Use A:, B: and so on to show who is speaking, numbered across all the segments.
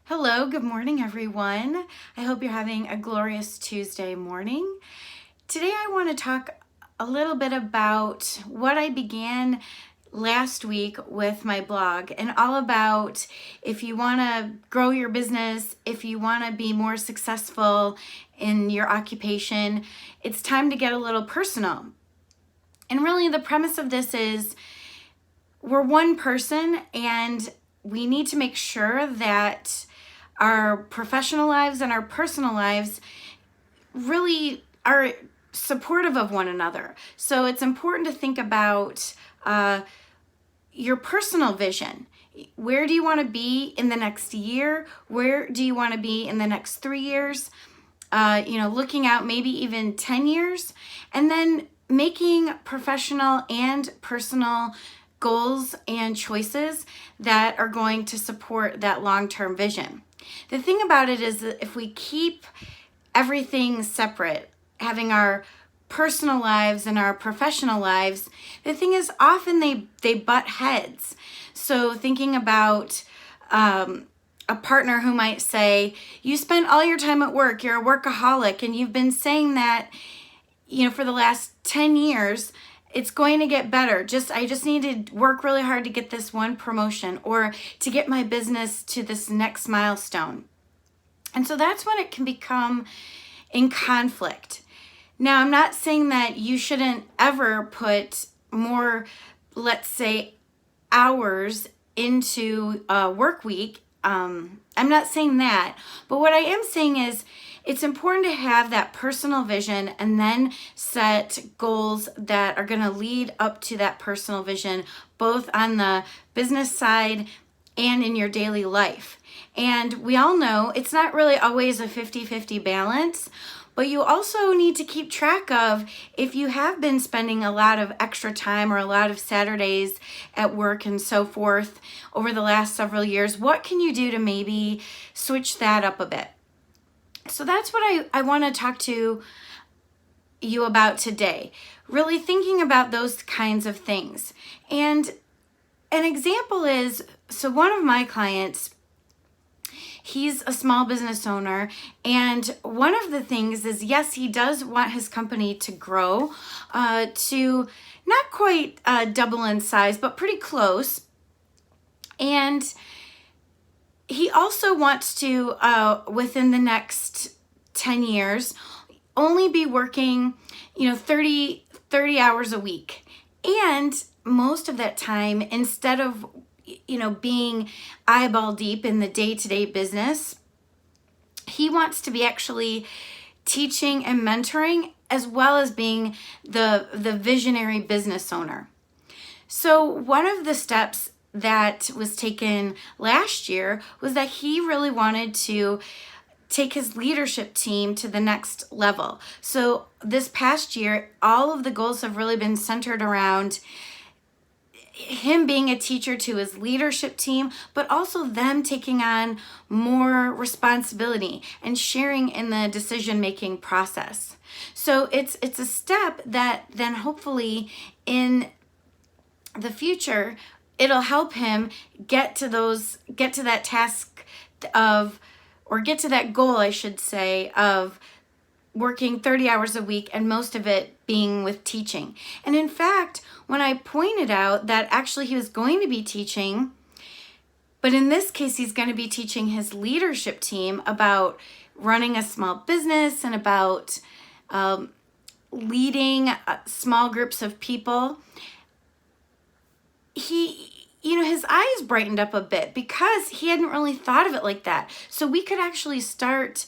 A: Hello, good morning, everyone. I hope you're having a glorious Tuesday morning. Today, I want to talk a little bit about what I began last week with my blog and all about if you want to grow your business, if you want to be more successful in your occupation, it's time to get a little personal. And really, the premise of this is we're one person and we need to make sure that our professional lives and our personal lives really are supportive of one another. So it's important to think about your personal vision. Where do you want to be in the next year? Where do you want to be in the next 3 years? Looking out maybe even 10 years. And then making professional and personal goals and choices that are going to support that long-term vision. The thing about it is that if we keep everything separate, having our personal lives and our professional lives, the thing is often they butt heads. So thinking about a partner who might say, you spend all your time at work, you're a workaholic, and you've been saying that, for the last 10 years, it's going to get better. I just need to work really hard to get this one promotion or to get my business to this next milestone. And so that's when it can become in conflict. Now, I'm not saying that you shouldn't ever put more, let's say, hours into a work week. I'm not saying that. But what I am saying is it's important to have that personal vision and then set goals that are going to lead up to that personal vision, both on the business side and in your daily life. And we all know it's not really always a 50-50 balance, but you also need to keep track of if you have been spending a lot of extra time or a lot of Saturdays at work and so forth over the last several years, what can you do to maybe switch that up a bit? So that's what I want to talk to you about today. Really thinking about those kinds of things. And an example is, so one of my clients, he's a small business owner, and one of the things is, yes, he does want his company to grow to not quite double in size, but pretty close. And he also wants to, within the next 10 years, only be working, 30 hours a week. And most of that time, instead of, being eyeball deep in the day-to-day business, he wants to be actually teaching and mentoring as well as being the visionary business owner. So one of the steps that was taken last year was that he really wanted to take his leadership team to the next level. So this past year, all of the goals have really been centered around him being a teacher to his leadership team, but also them taking on more responsibility and sharing in the decision-making process. So it's a step that then hopefully in the future, it'll help him get to that task of, or get to that goal, I should say, of working 30 hours a week and most of it being with teaching. And in fact, when I pointed out that actually he was going to be teaching, but in this case, he's going to be teaching his leadership team about running a small business and about leading small groups of people, his eyes brightened up a bit because he hadn't really thought of it like that. So we could actually start,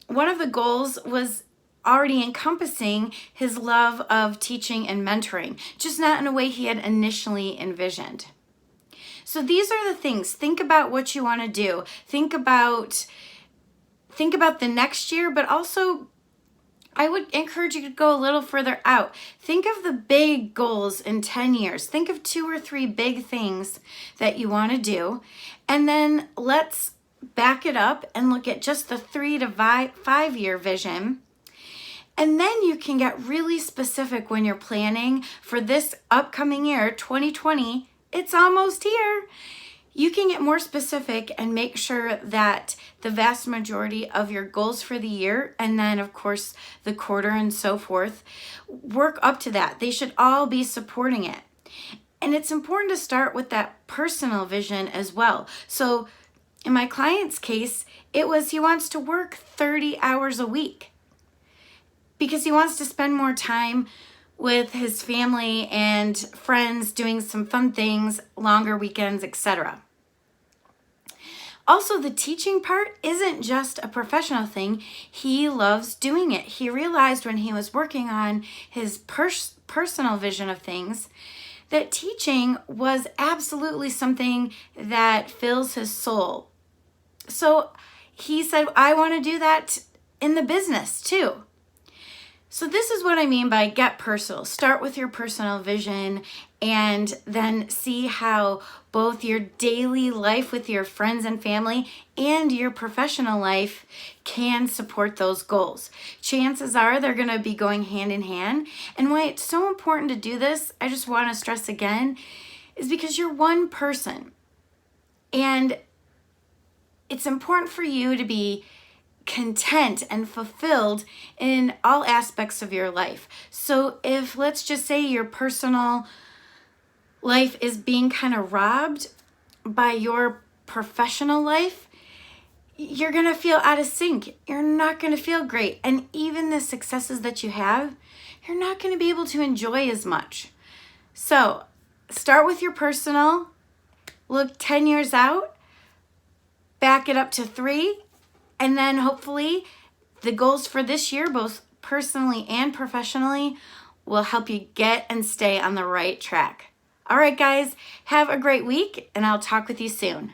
A: one of the goals was already encompassing his love of teaching and mentoring, just not in a way he had initially envisioned. So these are the things. Think about what you want to do. Think about the next year, but also I would encourage you to go a little further out. Think of the big goals in 10 years. Think of 2 or 3 big things that you want to do. And then let's back it up and look at just the 3 to 5 year vision. And then you can get really specific when you're planning for this upcoming year, 2020. It's almost here. You can get more specific and make sure that the vast majority of your goals for the year, and then of course the quarter and so forth, work up to that. They should all be supporting it. And it's important to start with that personal vision as well. So in my client's case, it was he wants to work 30 hours a week because he wants to spend more time with his family and friends, doing some fun things, longer weekends, etc. Also, the teaching part isn't just a professional thing. He loves doing it. He realized when he was working on his personal vision of things that teaching was absolutely something that fills his soul. So he said, I want to do that in the business too. So this is what I mean by get personal. Start with your personal vision and then see how both your daily life with your friends and family and your professional life can support those goals. Chances are they're going to be going hand in hand. And why it's so important to do this, I just want to stress again, is because you're one person. And it's important for you to be content and fulfilled in all aspects of your life. So if, let's just say, your personal life is being kind of robbed by your professional life, you're going to feel out of sync. You're not going to feel great. And even the successes that you have, you're not going to be able to enjoy as much. So start with your personal, look 10 years out, back it up to 3, and then hopefully the goals for this year, both personally and professionally, will help you get and stay on the right track. All right, guys, have a great week, and I'll talk with you soon.